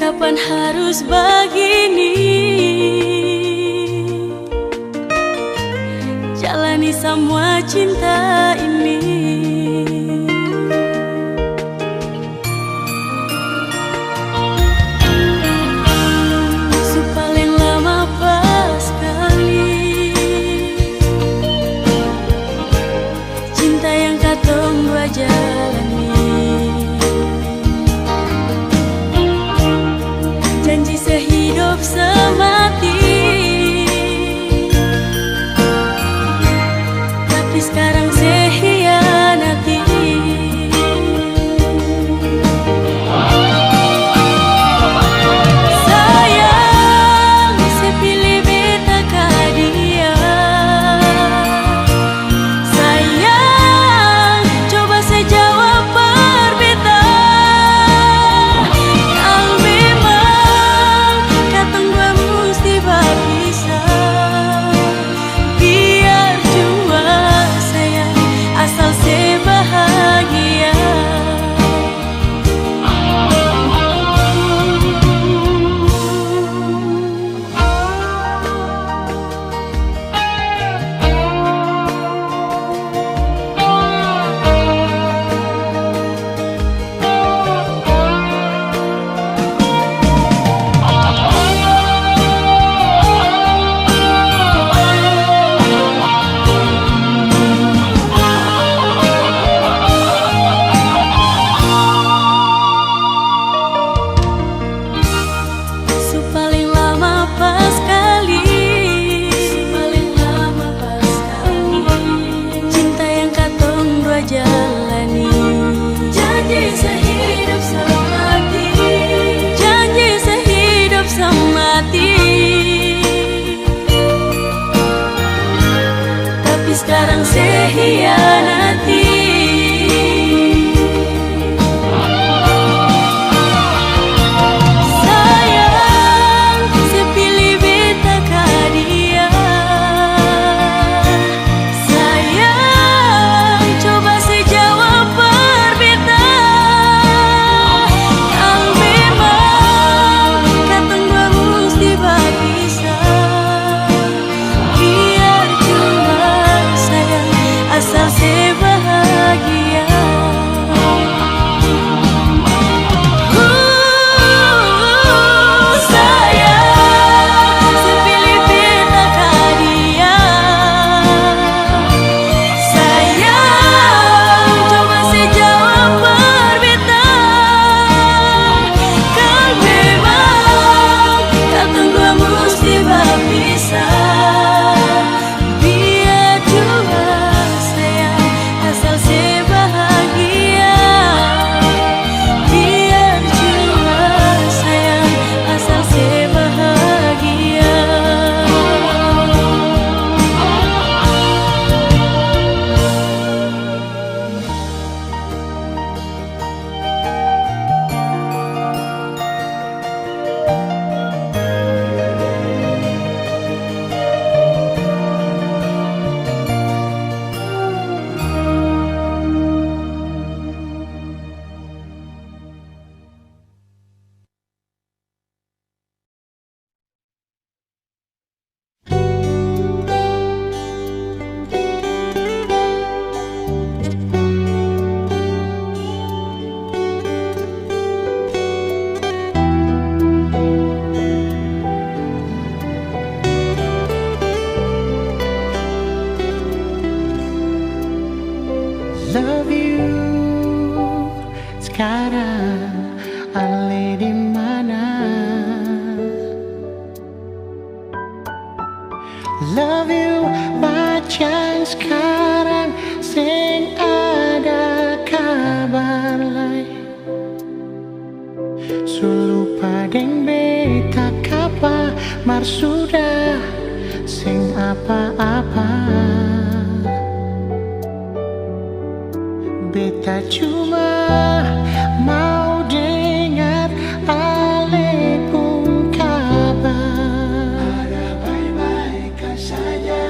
Kapan harus begini? Jalani semua cinta ini. Paling lama pas sekali cinta yang katong dua jalani. Janji sehidup semati, tapi sekarang saya hianati. Sayang, saya pilih beta ka dia. Sayang, coba saya jawab berbeda. Kalau memang katong dua mesti berpisah, biar jua sayang, asal saya bahagia. Paling lama pas sekali cinta yang katong dua jalani. Janji sehidup semati, janji sehidup semati, tapi sekarang saya hianati. Asal saya bahagia. Sayang, saya pilih beta ka dia. Sayang, coba saya jawab berbeda. Kalau memang katong dua mesti berpisah, biar jua asal saya bahagia. Biar jua sayang, asal saya bahagia. Love you sekarang, ale di mana? Love you macam sekarang, sing ada kabar lai. Sulu padeng beta kapa mar sudah sing apa-apa. Beta cuma mau dengar ale pun kabar. Ada baik-baik saja.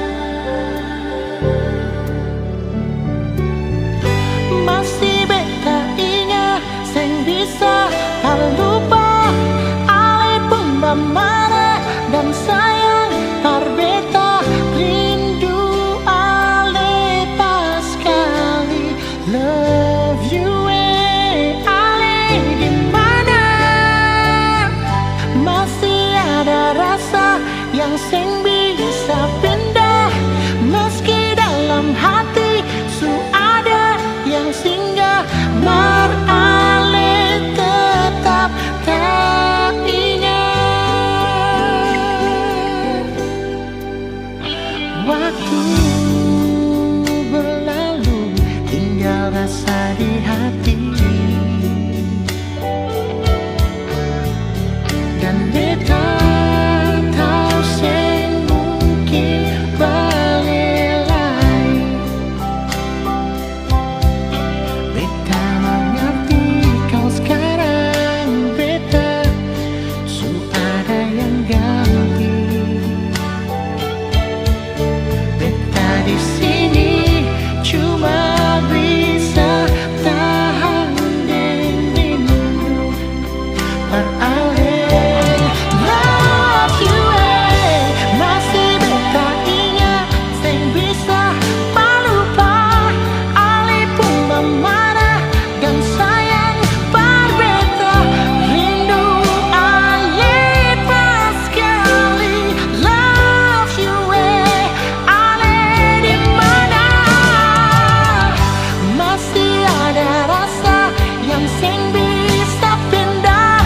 Masih beta ingat sing bisa tak lupa marah dan sayang berbeda rindu ale pas sekali love you ale di mana masih ada rasa yang sing bisa pindah meski dalam hati su ada yang singgah mar ale tetap tak ingat. Waktu berlalu tinggal rasa di hati dan beta tahu sing mungkin balik lagi. Beta mengerti kau sekarang beta su ada yang ganti. Beta di sini cuma bisa tahan dan rindu beralih. Love you masih beta ingat sing bisa melupa ale pun memarah dan sayang berbeda rindu ale pas sekali love you ale di mana masih ada rasa yang sing bisa pindah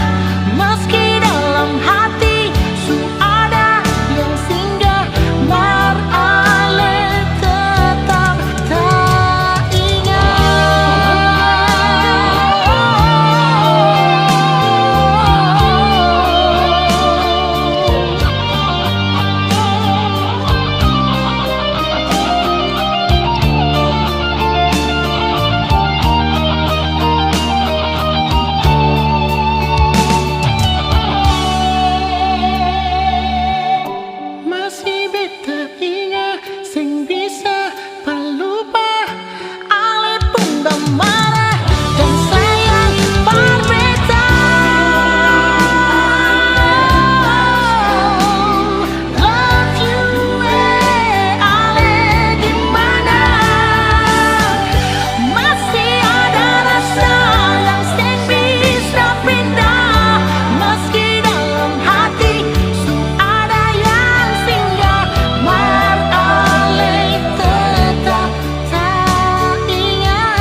meski dalam hati su ada yang singgah mar ale tetap tak masih beta ingat sing bisa pelupa ale pun marah dan sayang berbeda. Love you ale di mana masih ada rasa yang sing bisa pindah meski dalam hati su ada yang singgah mar ale tetap tak ingat.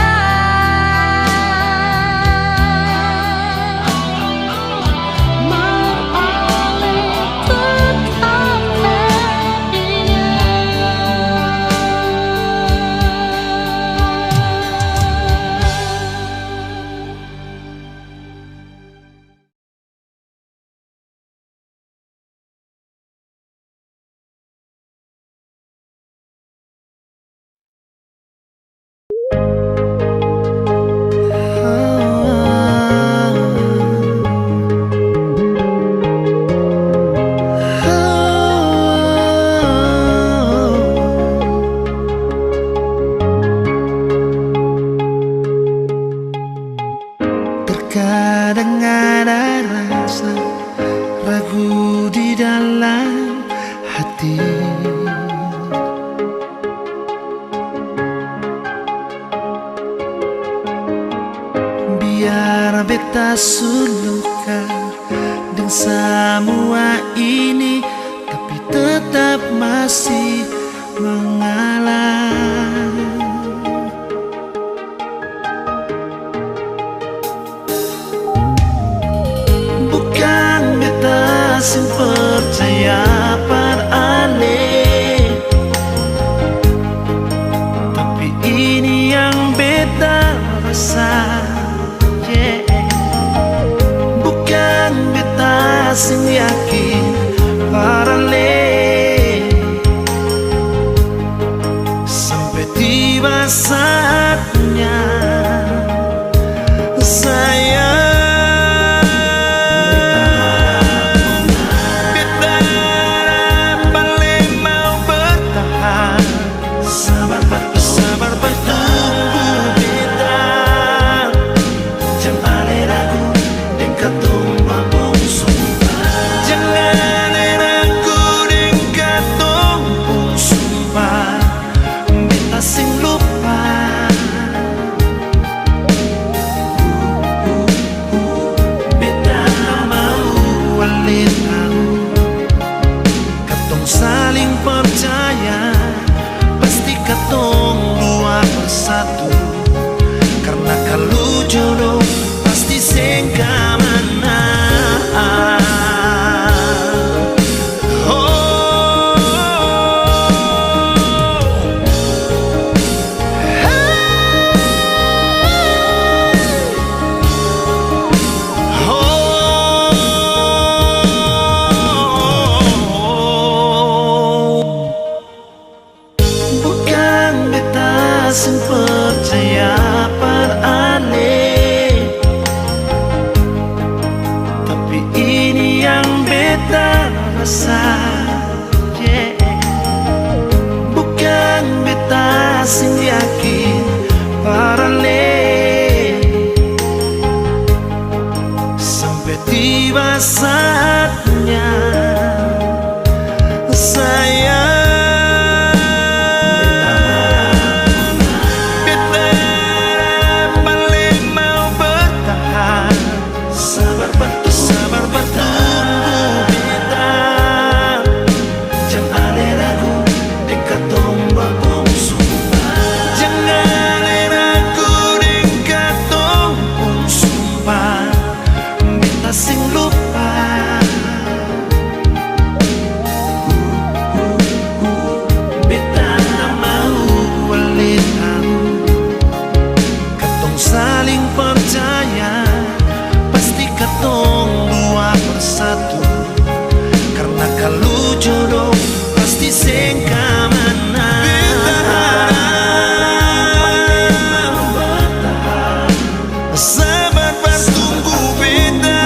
Mar ale tetap tak Terkadang ada rasa ragu di dalam hati, biar beta sulukan dan semua ini, tapi tetap masih mengalah. Bukan beta sing percaya par ale, tapi ini yang beta rasa. Bukan beta sing yakin par ale, sampai tiba saatnya sayang. Jangan wali tahu katong saling percaya pasti katong dua bersatu karena kalau jodoh pasti sing kamana. Sing percaya aneh, tapi ini yang beta rasa, yeah. Bukan beta sing yakin aneh, sampai tiba saatnya saya sing lupa. Beta tak mau wali tahu katong saling percaya pasti katong dua bersatu karena kalau jodoh pasti sing kamana. Sabar pas tunggu beta.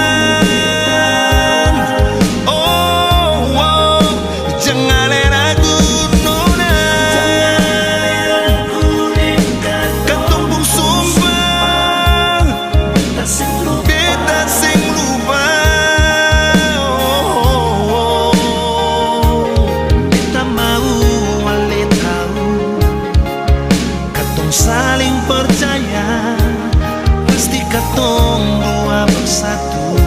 Saling percaya pasti katong dua bersatu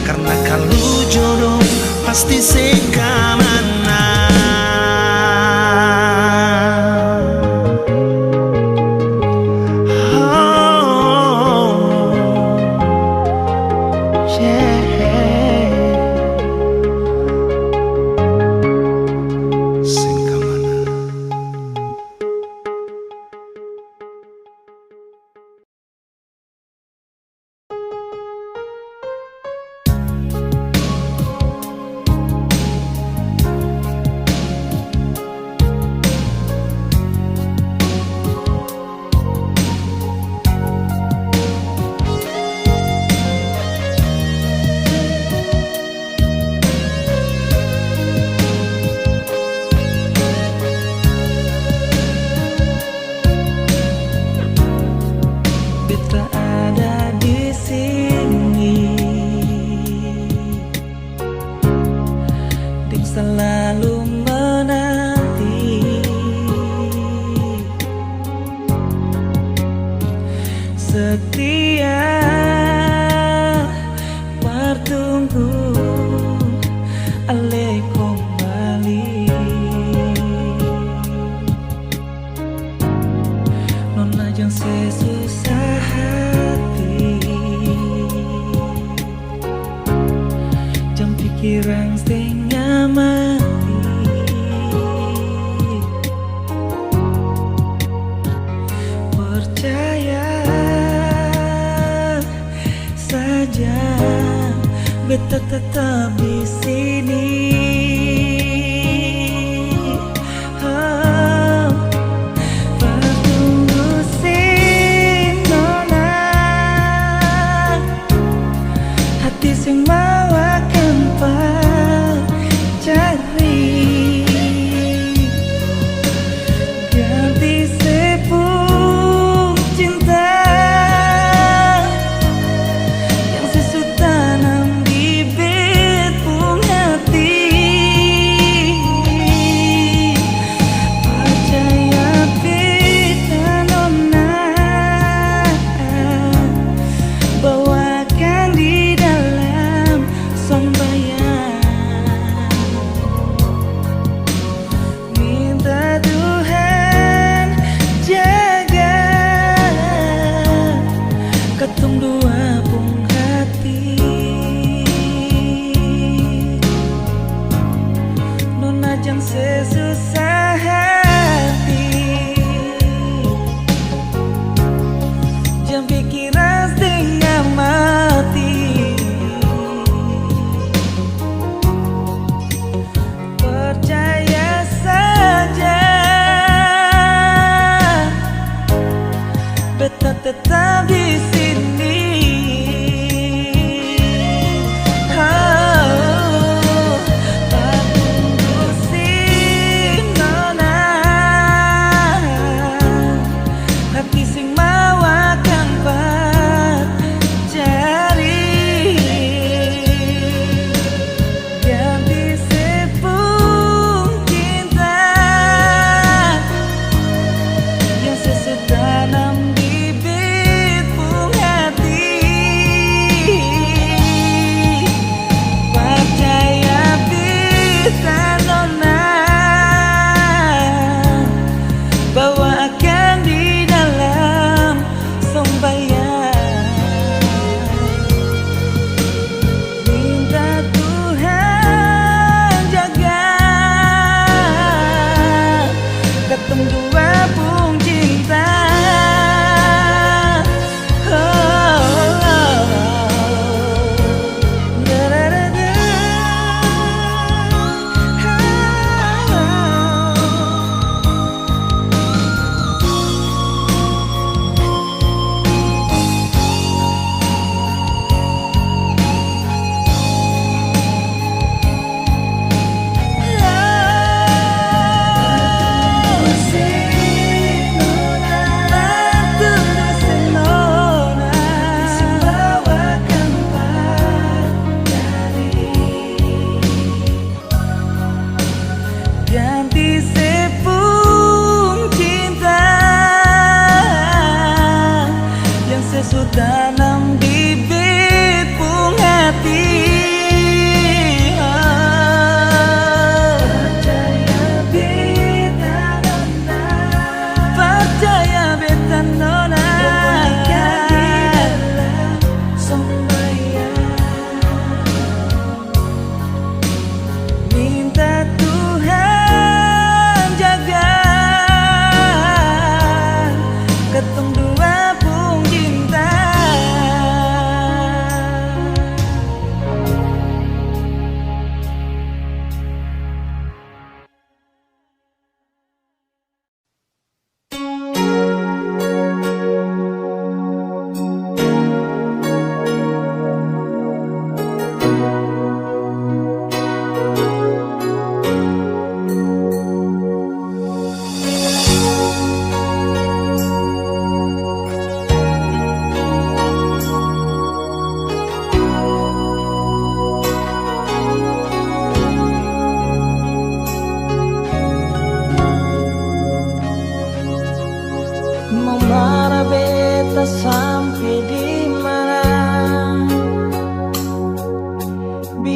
karena kalau jodoh pasti sing kamana. Selalu menanti setia bertunggu ale kembali nona jang sesusah hati jam pikiran sing mati percaya saja beta tetap di sini. Bertunggu sing nona hati sing mau akan cari ganti sepung cinta yang sesu tanam bibit pun hati.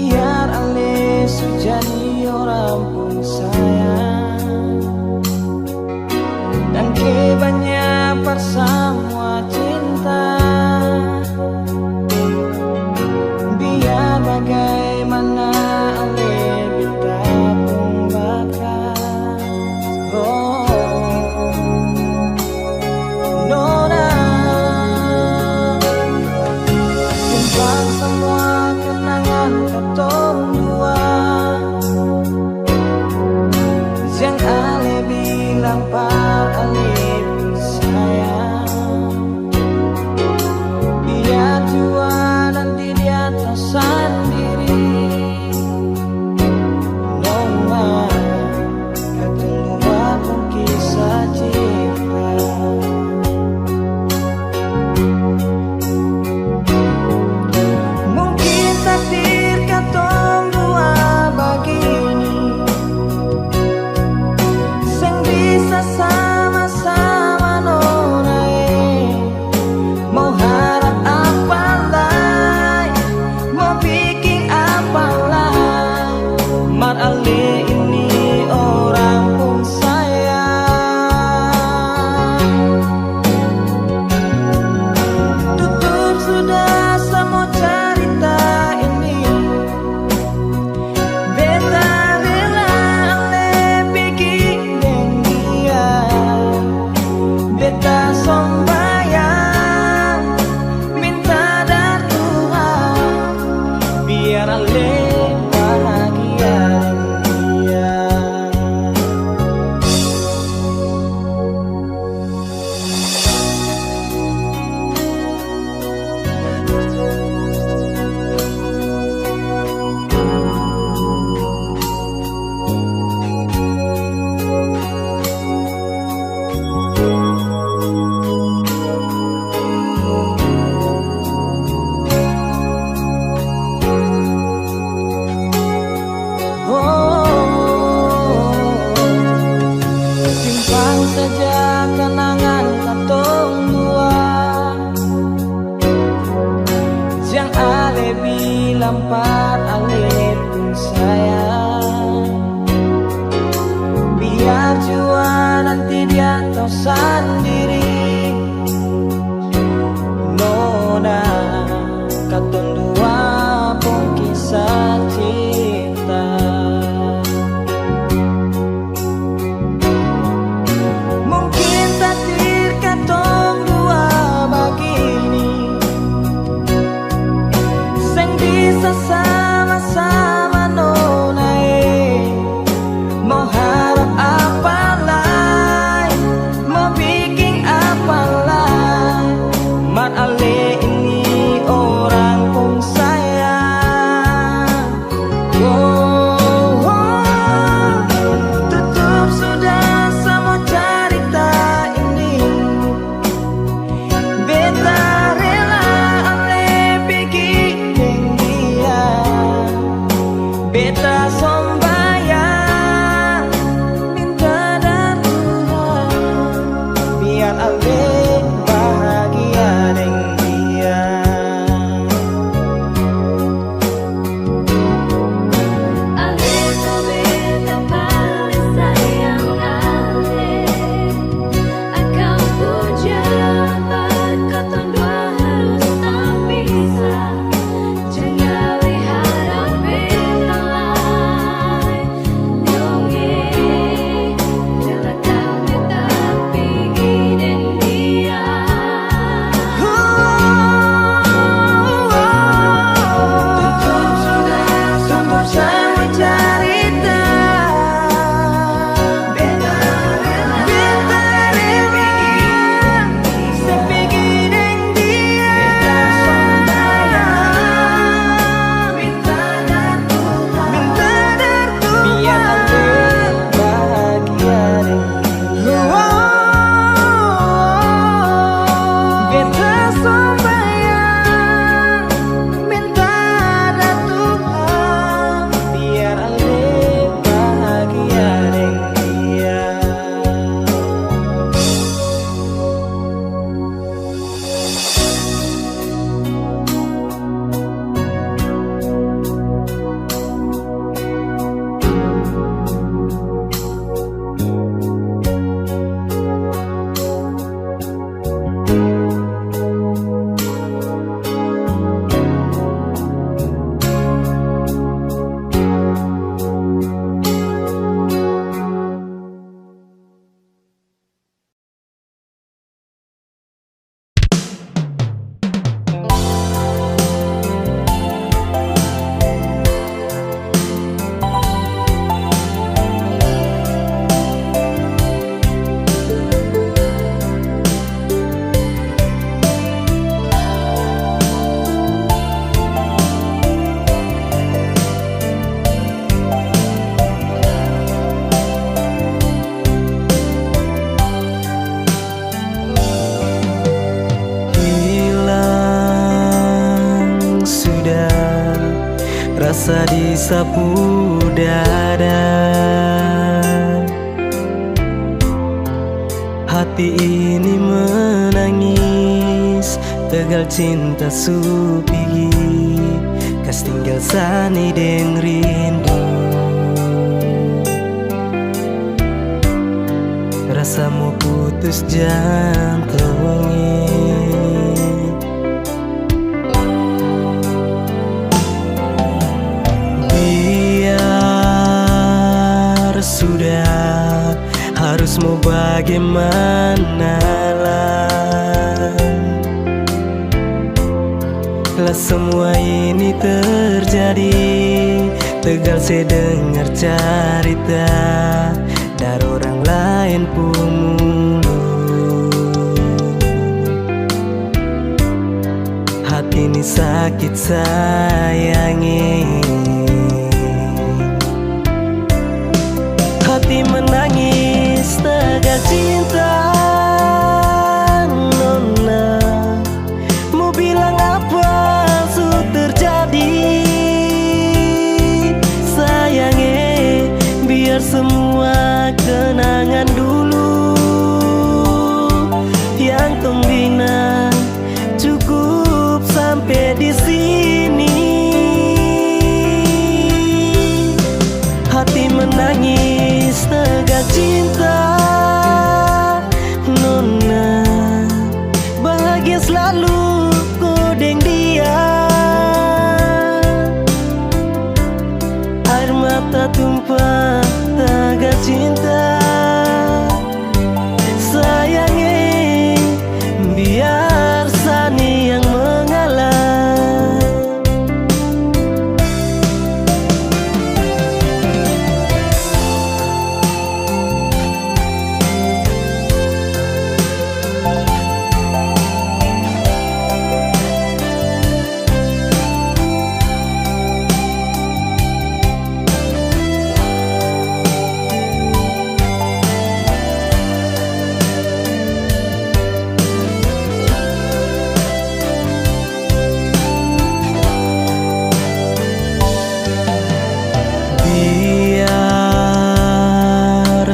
biar ale jadi orang pun sayang dan kebanyak persamua cinta. Biar bagaimana ale beta pun bakal nona simpan semua kenangan katong dua yang ale bilang par ale pun sayang. Biar jua nanti dia tahu sendiri nona katong dua pun kisah cinta. Mungkin takdir katong dua begini sing bisa sama-sama nona mau harap apa lai mau bikin apa lai mar ale ini orang pun sayang. Tutup sudah semua cerita ini beta rela ale bikin dia beta sombayang minta dari Tuhan biar ale bahagia dia. Simpan saja kenangan katong dua yang ale bilang par ale pun sayang. Biar jua nanti dia tahu sendiri nona katong dua pun kisah cinta. Mungkin takdir katong dua begini sing bisa sama-sama nona mau harap apa lai mau bikin di sapu dada. Hati ini menangis, tegal cinta supigi, kas tinggal sani deng rindu. Rasamu putus jantungnya. Biar sudah, harus mau bagaimana lah. Lah semua ini terjadi, tegal saya dengar cerita dari orang lain pun mulu. Hati ini sakit sayangi, hati menangis tegal cinta. Nona, mau bilang apa sudah terjadi? Sayangnya, biar semua kenangan dulu yang tembina cukup sampai di sini. Hati menangis tegal cinta. Nona, bahagia selalu kodeng dia. Air mata tumpah tegal cinta. Sayangnya, biar sani yang mengalah.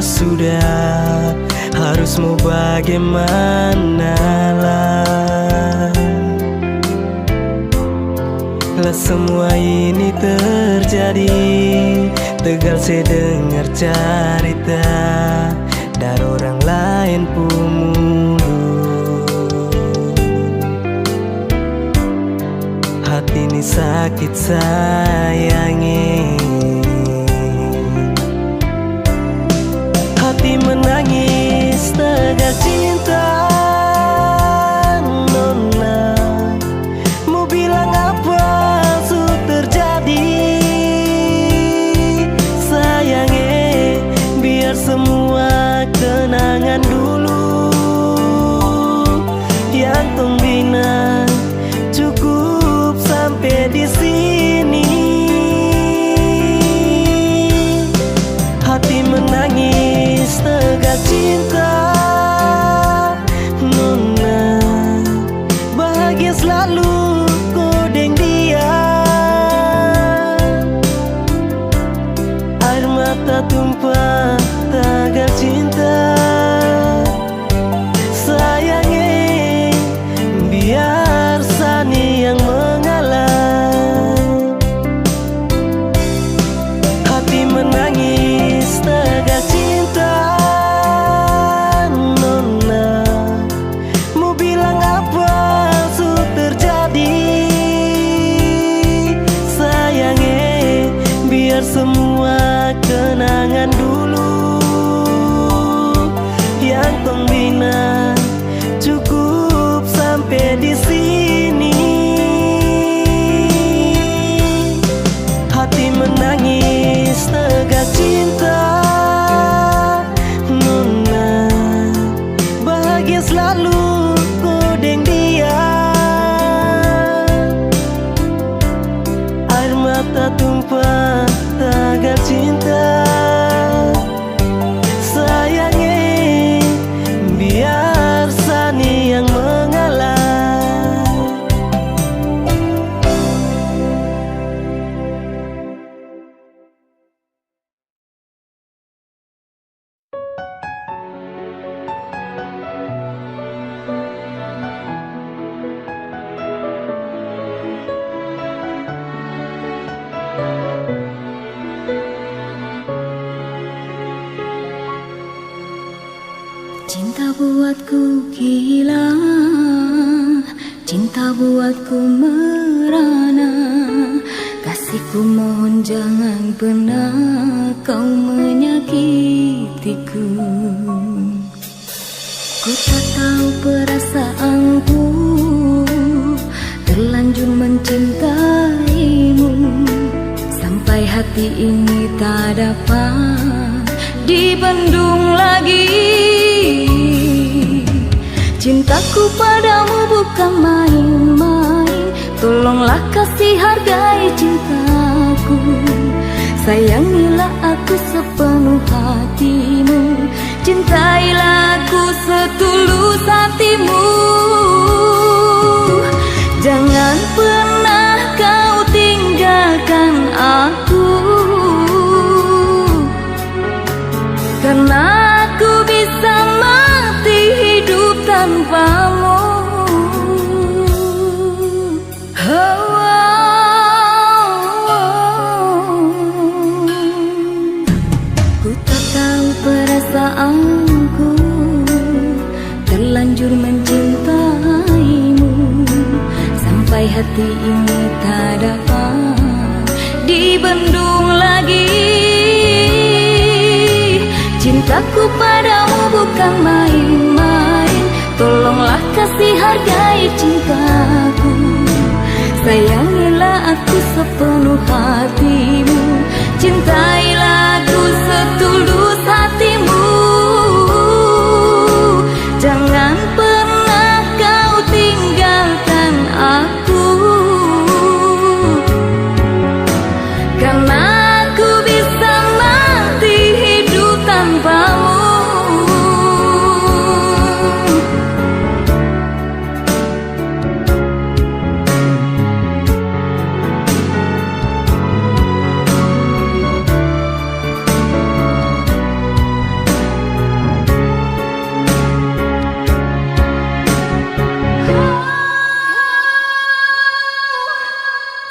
Sudah, harus mau bagaimana lah. Lah semua ini terjadi, tegal saya dengar cerita dari orang lain pun mulu. Hati ini sakit sayangi, hati menangis tegal cinta. Nona, mau bilang apa sudah terjadi? Sayangnya, biar semua kenangan dulu yang tembina cukup sampai di sini. Hati menangis tegal cinta. Nona, bahagia selalu kodeng dia. Air mata tumpah tegal cinta. Sayangnya, biar sani yang mengalah. Hati menangis tegal cinta. Nona, mau bilang apa sudah terjadi? Sayangnya, biar semua kenangan dulu yang tembina cukup sampai di sini. Hati menangis tegal cinta. Nona, bahagia selalu kodeng dia. Air mata tumpah tegal cinta. Sayangnya, biar sani yang mengalah. buatku gila, cinta buatku merana. Kasihku mohon jangan pernah kau menyakitiku. Ku tak tahu perasaanku, terlanjur mencintaimu, sampai hati ini tak dapat dibendung lagi. Cintaku padamu bukan main-main, tolonglah kasih hargai cintaku. Sayangilah aku sepenuh hatimu, cintailah aku setulus hatimu. Jangan pernah kau tinggalkan aku, karena aku bisa mati hidup tanpamu. Ku tak tahu perasaanku, terlanjur mencintaimu, sampai hati ini tak dapat dibendung lagi. Cintaku padamu bukan main-main, tolonglah kasih hargai cintaku. Sayangilah aku sepenuh hatimu, cintailah aku setulus hatimu. Jangan pernah kau tinggalkan aku, karena aku bisa mati hidup tanpamu.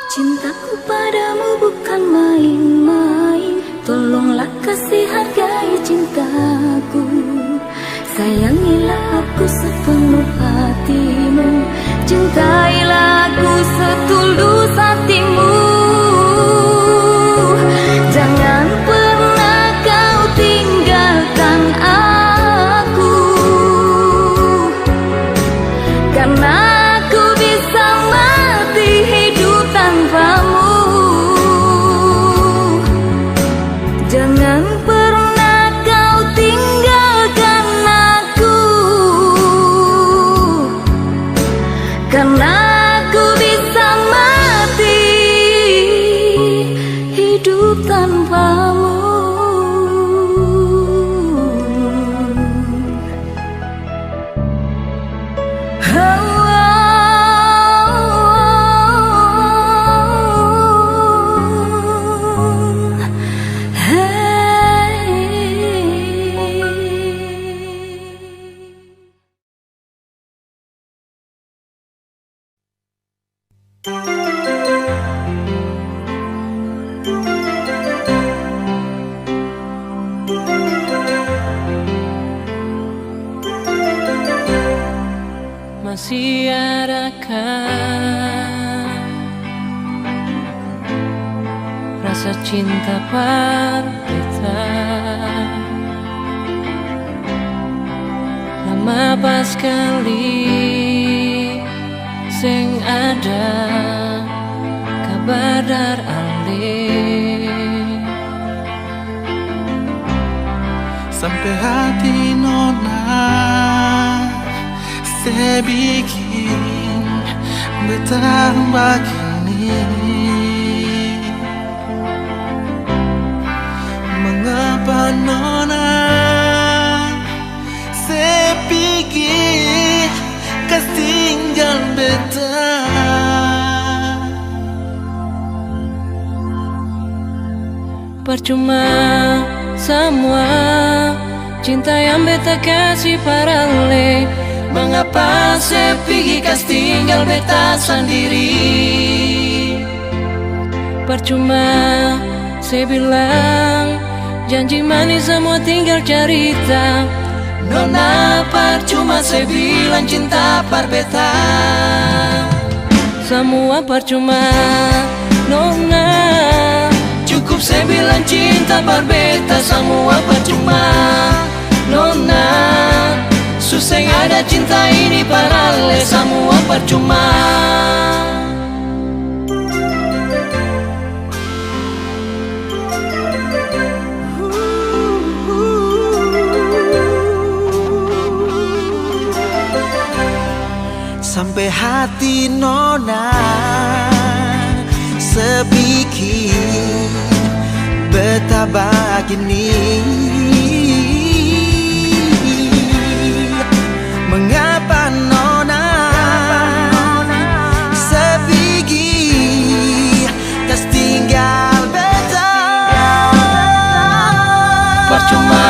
Cintaku padamu bukan main-main, tolonglah kasih hargai cintaku. Sayangilah aku sepenuh hatimu, cintailah aku setulus hatimu. Jangan pernah kau tinggalkan aku, karena aku bisa mati hidup tanpamu. Jangan pernah kau tinggalkan aku, karena aku bisa mati hidup tanpamu. Masih adakah rasa cinta parbeta? Lama pas sekali sing ada kabar dar alih, sampai hati nona saya bikin betah begini. Mengapa nona saya pikir kas tinggal betah? percuma semua cinta yang beta kasih parale. Mengapa saya pergi kas tinggal beta sendiri? Percuma saya bilang janji manis semua tinggal cerita. Nona percuma saya bilang cinta parbeta. Semua percuma Nona, cukup saya bilang cinta parbeta. Semua percuma Nona, susah ada cinta ini parale. Semua percuma. Sampai hati nona sebikin betapa gini. Mengapa nona sebigi tas tinggal beta. Percuma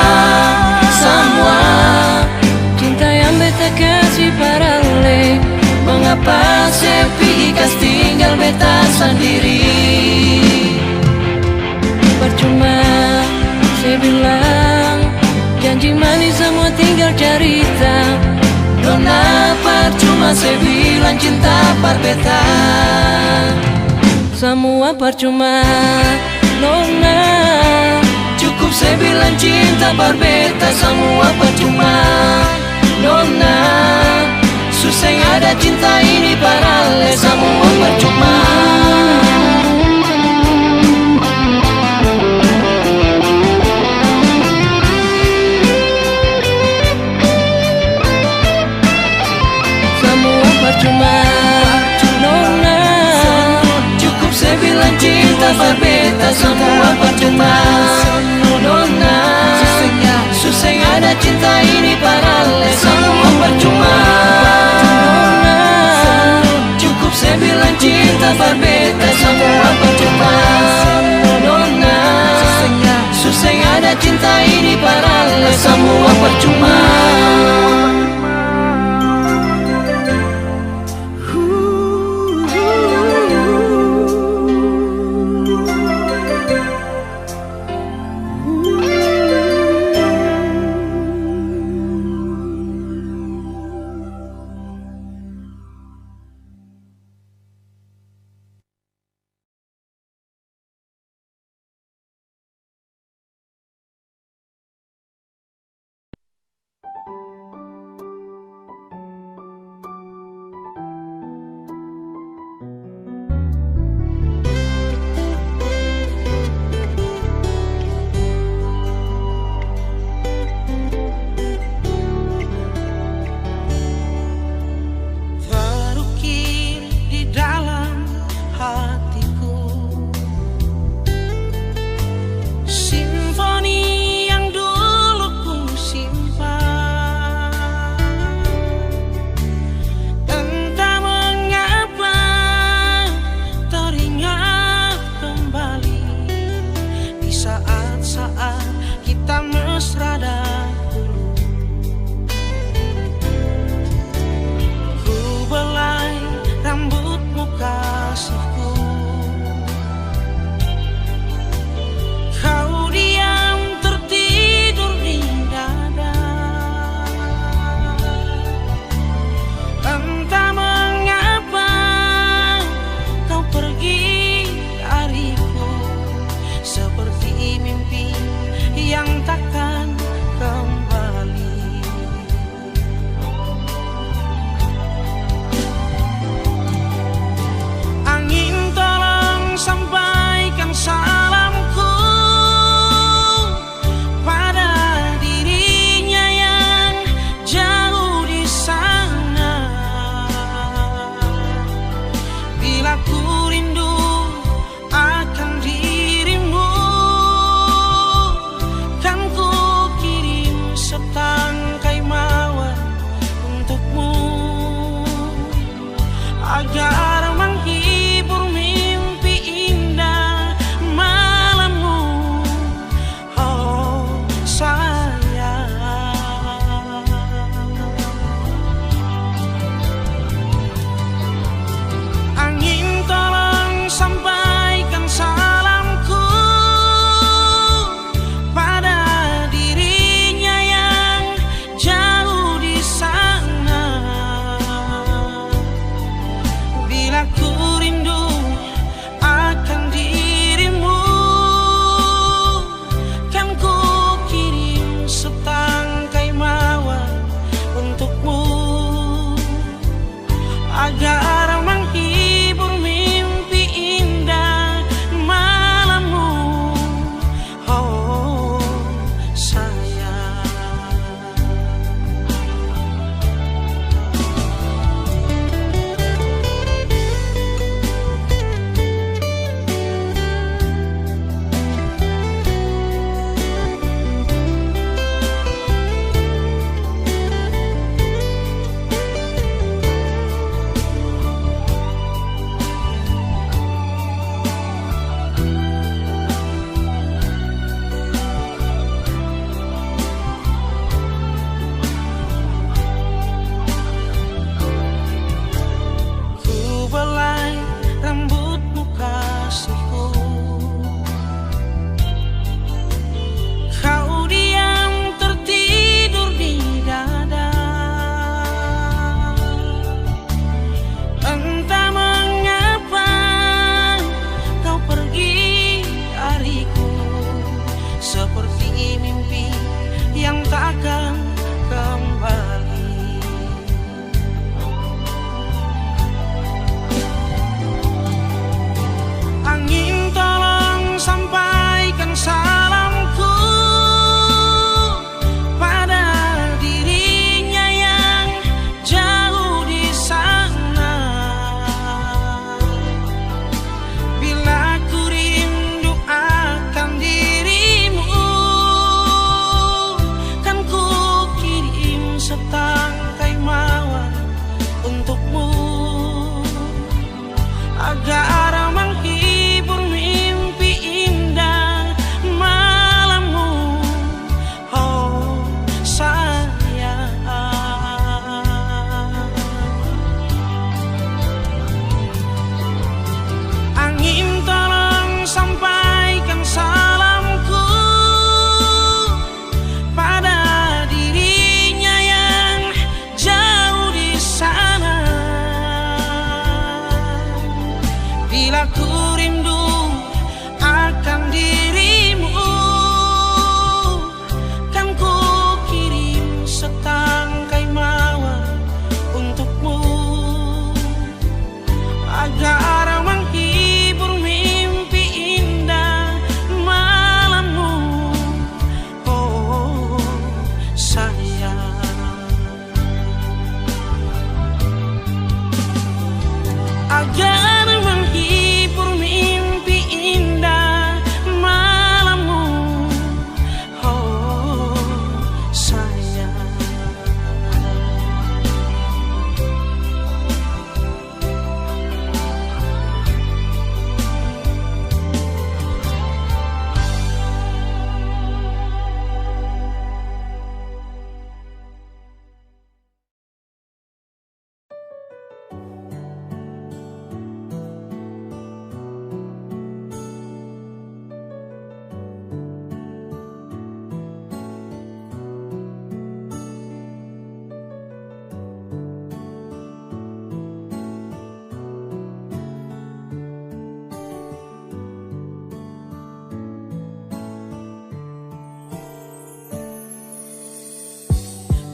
semua cinta yang beta kasih parale. Mengapa sepi kas tinggal beta sendiri. Percuma saya bilang janji manis semua tinggal cerita. Nona percuma saya bilang cinta parbeta. Semua percuma Nona, cukup saya bilang cinta parbeta. Semua percuma Nona, susah ada cinta ini parale. Semua percuma. Semua percuma Nona, cukup saya bilang cinta parbeta. Semua percuma Nona, susah ada cinta ini parale. Semua percuma. Saya bilang cinta parbeta. Semua percuma Nona, susah ada cinta ini parale. Semua percuma.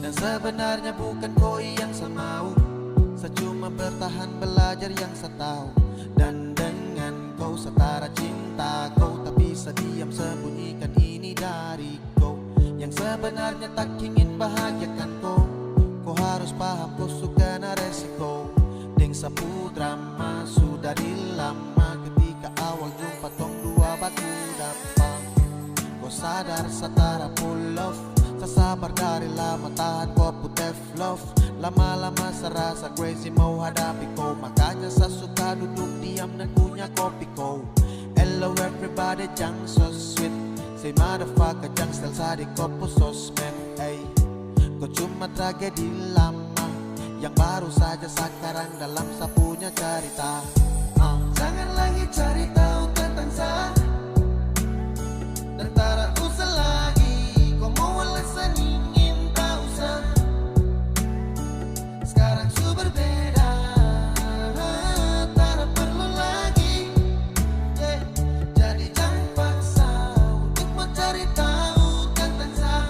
Dan sebenarnya bukan kau yang saya mau, saya cuma bertahan belajar yang saya tahu. Dan dengan kau setara cinta kau, tak bisa diam sembunyikan ini dari kau. Yang sebenarnya tak ingin bahagiakan kau, kau harus paham kau suka na resiko. Deng sapu drama sudah dilama, ketika awal jumpa tong dua batu dapat. Kau sadar setara full love, sasabar dari lama tahan kau putih love. Lama-lama serasa crazy mau hadapi kau, makanya saya suka duduk diam dan punya kopi kau. Hello everybody, jang so sweet, say motherfucker jang style sa di kopo sosmed. Ay, kau cuma tragedi lama yang baru saja sekarang dalam sa punya cerita. Jangan lagi cari tahu tentang saya, dan tak usah lagi kau mau alasan ingin tahu saya. Sekarang su berbeda, tak perlu lagi, jadi jangan paksa untuk mencari tahu tentang saya.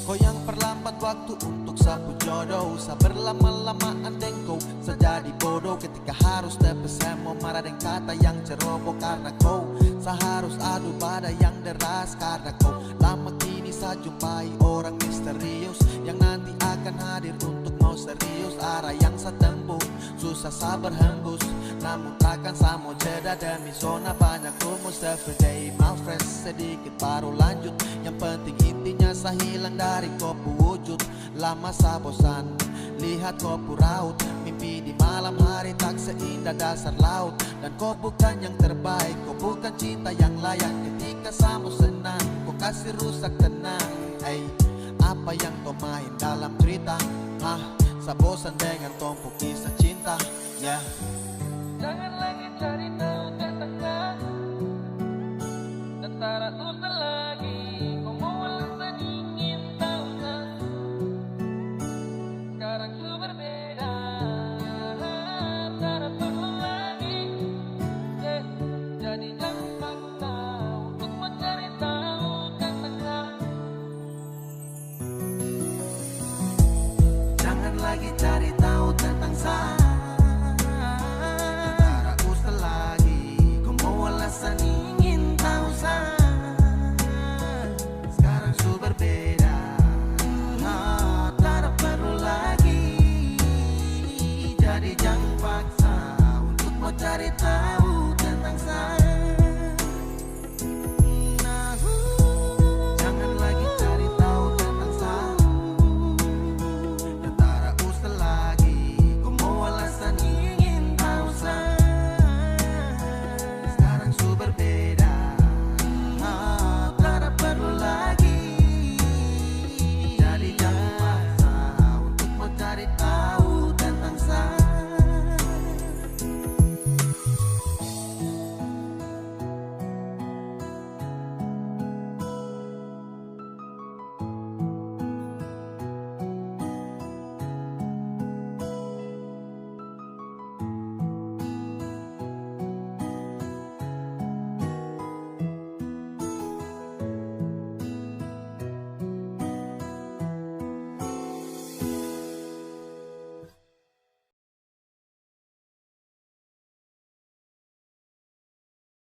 Kau yang perlambat waktu untuk sapu jodoh, sa berlama-lamaan deng kau sejadi bodoh. Ketika harus tepes saya mau marah dengan kata yang ceroboh karena kau. Saya harus adu badai yang deras karena kau. Lama kini saya jumpai orang misterius yang nanti akan hadir untuk mau serius. Arah yang saya tempuh susah sabar hembus, namun takkan saya mau jeda demi zona banyak rumus. Everyday my friends, sedikit baru lanjut. Yang penting intinya saya hilang dari kopu wujud. Lama saya bosan lihat kopu raut, mimpi di malam hari tak seindah dasar laut. Dan kau bukan yang terbaik, kau bukan cinta yang layak. Ketika saya mau senang, kau kasih rusak tenang. Ay, apa yang kau main dalam cerita? Saya bosan dengan tumpuk kisah cinta. Yeah. Jangan lagi cari tahu tentang saya, dan tak usah lagi kau mau alasan ingin tahu saya. Sekarang su berbeda, tak perlu lagi, jadi jangan paksa untuk mencari tahu tentang saya. Jangan lagi cari tahu tentang saya, tak usah lagi kau mau alasan ingin tahu saya. Sekarang su berbeda, tak perlu lagi, jadi jangan paksa untuk mau cari tahu